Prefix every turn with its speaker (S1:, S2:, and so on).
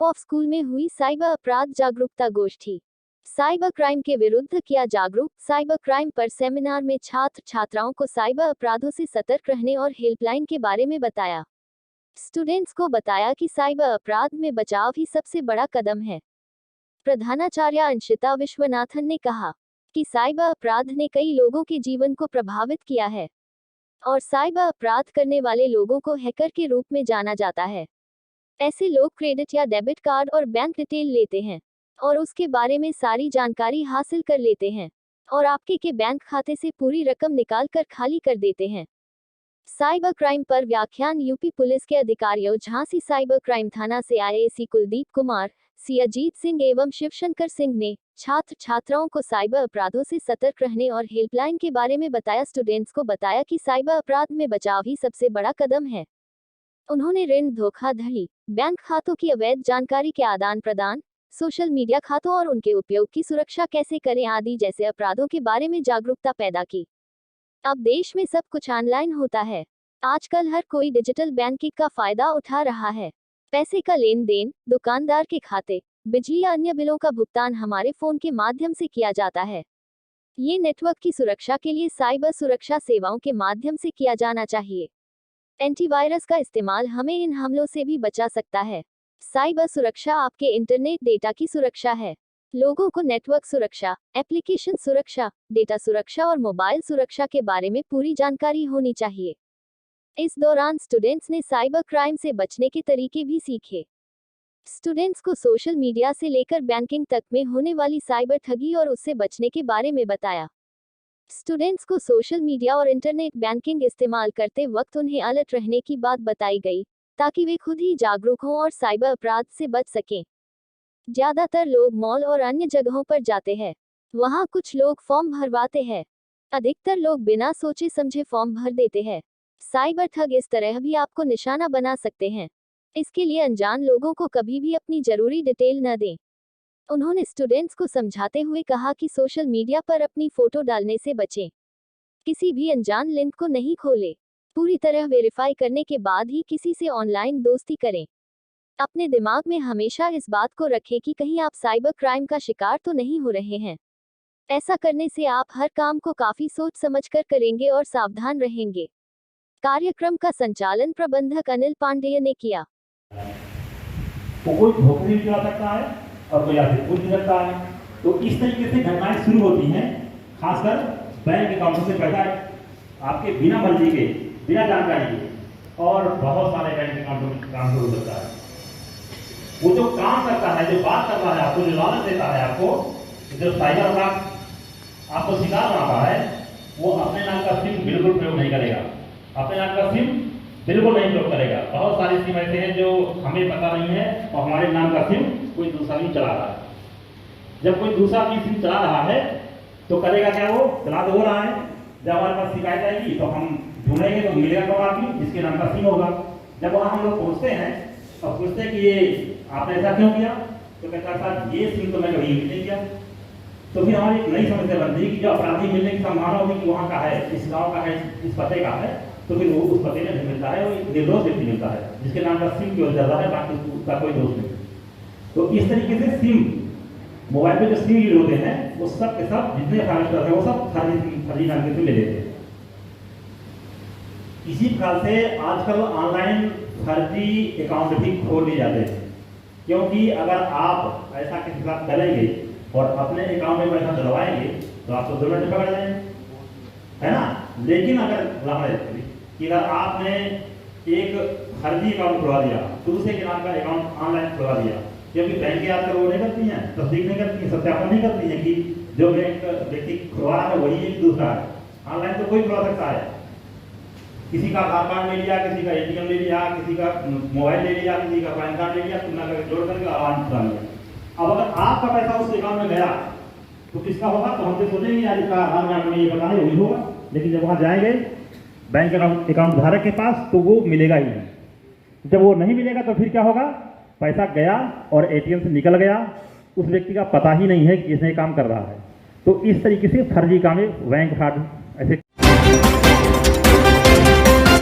S1: Group of school में हुई cyber अपराध जागरूकता गोष्ठी। साइबर क्राइम के विरुद्ध किया जागरूक। साइबर क्राइम पर सेमिनार में छात्र छात्राओं को साइबर अपराधों से सतर्क रहने और हेल्पलाइन के बारे में बताया। स्टूडेंट्स को बताया कि साइबर अपराध में बचाव ही सबसे बड़ा कदम है। प्रधानाचार्य अंशिता विश्वनाथन ने कहा कि साइबर अपराध ने कई लोगों के जीवन को प्रभावित किया है और साइबर अपराध करने वाले लोगों को हैकर के रूप में जाना जाता है। ऐसे लोग क्रेडिट या डेबिट कार्ड और बैंक डिटेल लेते हैं और उसके बारे में सारी जानकारी हासिल कर लेते हैं और आपके के बैंक खाते से पूरी रकम निकाल कर खाली कर देते हैं। साइबर क्राइम पर व्याख्यान यूपी पुलिस के अधिकारियों झांसी साइबर क्राइम थाना से आईएएसी कुलदीप कुमार, सी अजीत सिंह एवं शिवशंकर सिंह ने छात्र छात्राओं को साइबर अपराधों से सतर्क रहने और हेल्पलाइन के बारे में बताया। स्टूडेंट्स को बताया कि साइबर अपराध में बचाव ही सबसे बड़ा कदम है। उन्होंने ऋण धोखाधड़ी, बैंक खातों की अवैध जानकारी के आदान प्रदान, सोशल मीडिया खातों और उनके उपयोग की सुरक्षा कैसे करें आदि जैसे अपराधों के बारे में जागरूकता पैदा की। अब देश में सब कुछ ऑनलाइन होता है। आजकल हर कोई डिजिटल बैंकिंग का फायदा उठा रहा है। पैसे का लेन देन, दुकानदार के खाते, बिजली या अन्य बिलों का भुगतान हमारे फोन के माध्यम से किया जाता है। ये नेटवर्क की सुरक्षा के लिए साइबर सुरक्षा सेवाओं के माध्यम से किया जाना चाहिए। एंटीवायरस का इस्तेमाल हमें इन हमलों से भी बचा सकता है। साइबर सुरक्षा आपके इंटरनेट डेटा की सुरक्षा है। लोगों को नेटवर्क सुरक्षा, एप्लीकेशन सुरक्षा, डेटा सुरक्षा और मोबाइल सुरक्षा के बारे में पूरी जानकारी होनी चाहिए। इस दौरान स्टूडेंट्स ने साइबर क्राइम से बचने के तरीके भी सीखे। स्टूडेंट्स को सोशल मीडिया से लेकर बैंकिंग तक में होने वाली साइबर ठगी और उससे बचने के बारे में बताया। स्टूडेंट्स को सोशल मीडिया और इंटरनेट बैंकिंग इस्तेमाल करते वक्त उन्हें अलर्ट रहने की बात बताई गई ताकि वे खुद ही जागरूक हों और साइबर अपराध से बच सकें। ज्यादातर लोग मॉल और अन्य जगहों पर जाते हैं। वहां कुछ लोग फॉर्म भरवाते हैं। अधिकतर लोग बिना सोचे समझे फॉर्म भर देते हैं। साइबर ठग इस तरह भी आपको निशाना बना सकते हैं। इसके लिए अनजान लोगों को कभी भी अपनी जरूरी डिटेल न दें। उन्होंने स्टूडेंट्स को समझाते हुए कहा कि सोशल मीडिया पर अपनी फोटो डालने से बचें। किसी भी अनजान लिंक को नहीं खोलें। पूरी तरह वेरीफाई करने के बाद ही किसी से ऑनलाइन दोस्ती करें। अपने दिमाग में हमेशा इस बात को रखें कि कहीं आप साइबर क्राइम का शिकार तो नहीं हो रहे हैं। ऐसा करने से आप हर काम को काफी सोच समझकर करेंगे और सावधान रहेंगे। कार्यक्रम का संचालन प्रबंधक अनिल पांडेय ने किया।
S2: तो कोई धोखे भी चला सकता है और कोई आपसे पूछ भी सकता है। तो इस तरीके से घटनाएं शुरू होती हैं, खासकर बैंक अकाउंट से पैसा आपके बिना मर्जी के, बिना जानकारी के, और बहुत सारे बैंक अकाउंट में काम शुरू होता है। वो जो काम करता है, जो बात करता है आपको, जो लालच देता है आपको, जो साइबर अपराध आपको शिकार बनाता है, वो अपने नाम का सिम बिल्कुल प्रयोग नहीं करेगा। अपने नाम का सिम बिल्कुल नहीं प्रयोग करेगा। बहुत सारे सिम ऐसे हैं जो हमें पता नहीं है और हमारे नाम का सिम कोई दूसरा भी चला रहा है। जब कोई दूसरा भी सिम चला रहा है तो करेगा क्या? वो चला तो हो रहा है। जब हमारे पास शिकायत आएगी तो हम ढूंढेंगे तो मिलेगा कौन आदमी जिसके नाम का सिम होगा। जब वहाँ हम लोग पहुँचते हैं और पूछते हैं कि ये आपने ऐसा क्यों किया, तो कहता साहब ये सिम तो मैं कभी यूज नहीं किया। तो फिर हमारी एक नई समस्या बनती है कि जो अपराधी मिलने की संभावना होगी कि वहाँ का है, इस गाँव का है, इस पते का है, तो फिर वो उस पते में मिलता है, वो एक निर्दोष व्यक्ति मिलता है जिसके नाम का सिम क्यों चल रहा है, बाकी उसका कोई दोष नहीं। तो इस तरीके से सिम, मोबाइल पे जो सिम यूज होते हैं वो सब के सब जितने ट्रांसफर है वो सब फर्जी नाम से ले लेते हैं। इसी प्रकार से आजकल ऑनलाइन फर्जी अकाउंट भी खोल लिए जाते हैं, क्योंकि अगर आप ऐसा किसी के साथ करेंगे और अपने अकाउंट में पैसा डलवाएंगे तो आपको 2 मिनट पकड़ जाएंगे, है ना। लेकिन अगर कि अगर आपने एक फर्जी अकाउंट खुलवा दिया, दूसरे के नाम का अकाउंट ऑनलाइन खुलवा दिया, क्योंकि बैंक आजकल वो नहीं करती हैं, तस्दीक नहीं करती हैं, सत्यापन नहीं करती हैं कि जो बैंक व्यक्ति खुलवा रहा है वही है कि दूसरा है। ऑनलाइन तो कोई खुलवा सकता है। किसी का आधार कार्ड ले लिया, किसी का एटीएम ले लिया, किसी का मोबाइल ले लिया, किसी का पैन कार्ड ले लिया, तुलना करके जोड़ करके ऑनलाइन खुला लिया। अब अगर आपका पैसा उस अकाउंट में गया तो किसका होगा? तो हम तो सोचेंगे यार इसका आधार कार्ड में ये पता नहीं, वही होगा। लेकिन जब वहाँ जाएंगे बैंक अकाउंट धारक के पास तो वो मिलेगा ही नहीं। जब वो नहीं मिलेगा तो फिर क्या होगा? पैसा गया और एटीएम से निकल गया, उस व्यक्ति का पता ही नहीं है कि इसने काम कर रहा है। तो इस तरीके से फर्जी काम में बैंक फ्रॉड ऐसे